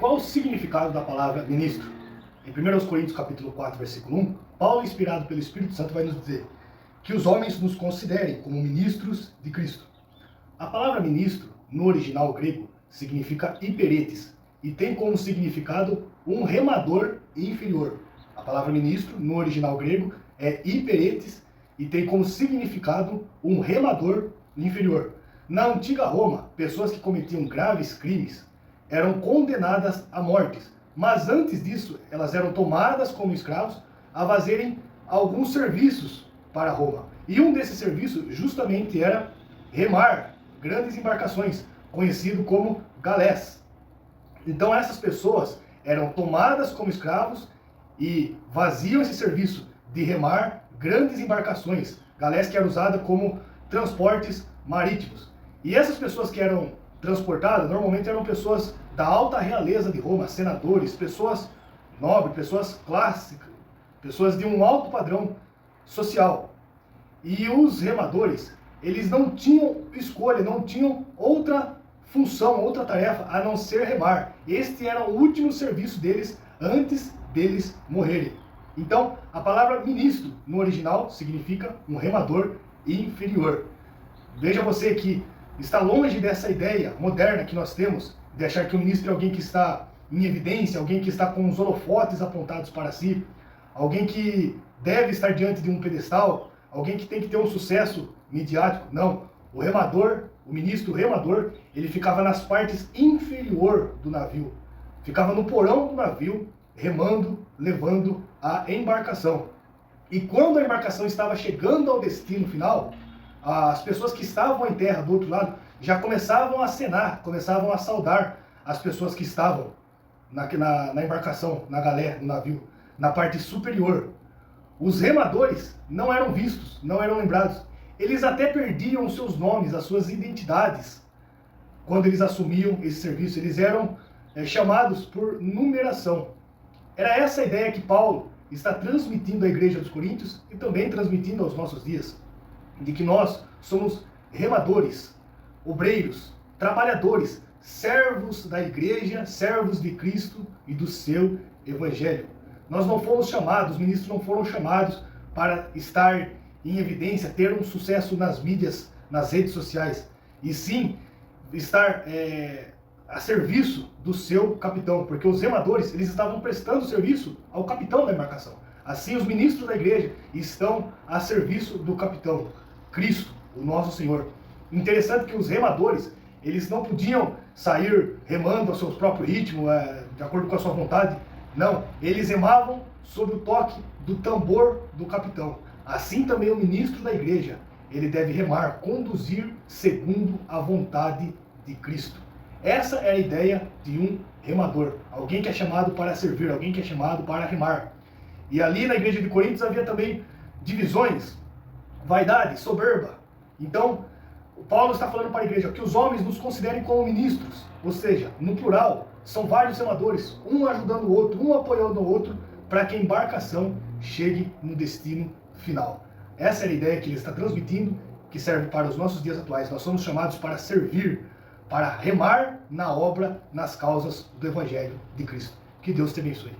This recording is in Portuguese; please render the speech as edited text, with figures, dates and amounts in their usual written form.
Qual o significado da palavra ministro? Em 1 Coríntios capítulo 4, versículo 1, Paulo, inspirado pelo Espírito Santo, vai nos dizer que os homens nos considerem como ministros de Cristo. A palavra ministro, no original grego, significa hiperetes e tem como significado um remador inferior. A palavra ministro, no original grego, é hiperetes e tem como significado um remador inferior. Na antiga Roma, pessoas que cometiam graves crimes eram condenadas à morte, mas antes disso elas eram tomadas como escravos a fazerem alguns serviços para Roma. E um desses serviços justamente era remar grandes embarcações, conhecido como galés. Então essas pessoas eram tomadas como escravos e faziam esse serviço de remar grandes embarcações, galés que era usada como transportes marítimos. E essas pessoas que eram transportadas normalmente eram pessoas da alta realeza de Roma, senadores, pessoas nobres, pessoas clássicas, pessoas de um alto padrão social. E os remadores, eles não tinham escolha, não tinham outra função, outra tarefa a não ser remar. Este era o último serviço deles antes deles morrerem. Então, a palavra ministro no original significa um remador inferior. Veja você que está longe dessa ideia moderna que nós temos de achar que o ministro é alguém que está em evidência, alguém que está com os holofotes apontados para si, alguém que deve estar diante de um pedestal, alguém que tem que ter um sucesso midiático. Não, o remador, o ministro remador, ele ficava nas partes inferior do navio, ficava no porão do navio, remando, levando a embarcação. E quando a embarcação estava chegando ao destino final, as pessoas que estavam em terra do outro lado já começavam a acenar, começavam a saudar as pessoas que estavam na embarcação, na galé, no navio, na parte superior. Os remadores não eram vistos, não eram lembrados. Eles até perdiam os seus nomes, as suas identidades, quando eles assumiam esse serviço. Eles eram chamados por numeração. Era essa a ideia que Paulo está transmitindo à igreja dos Coríntios e também transmitindo aos nossos dias, de que nós somos remadores, obreiros, trabalhadores, servos da igreja, servos de Cristo e do seu evangelho. Nós não fomos chamados, os ministros não foram chamados para estar em evidência, ter um sucesso nas mídias, nas redes sociais, e sim estar a serviço do seu capitão, porque os remadores, eles estavam prestando serviço ao capitão da embarcação. Assim, os ministros da igreja estão a serviço do capitão, Cristo, o nosso Senhor. Interessante que os remadores, eles não podiam sair remando ao seu próprio ritmo, de acordo com a sua vontade. Não, eles remavam sob o toque do tambor do capitão. Assim também o ministro da igreja, ele deve remar, conduzir segundo a vontade de Cristo. Essa é a ideia de um remador, alguém que é chamado para servir, alguém que é chamado para remar. E ali na igreja de Coríntios havia também divisões, vaidade, soberba. Então, o Paulo está falando para a igreja que os homens nos considerem como ministros, ou seja, no plural, são vários remadores, um ajudando o outro, um apoiando o outro, para que a embarcação chegue no destino final. Essa é a ideia que ele está transmitindo, que serve para os nossos dias atuais. Nós somos chamados para servir, para remar na obra, nas causas do Evangelho de Cristo. Que Deus te abençoe.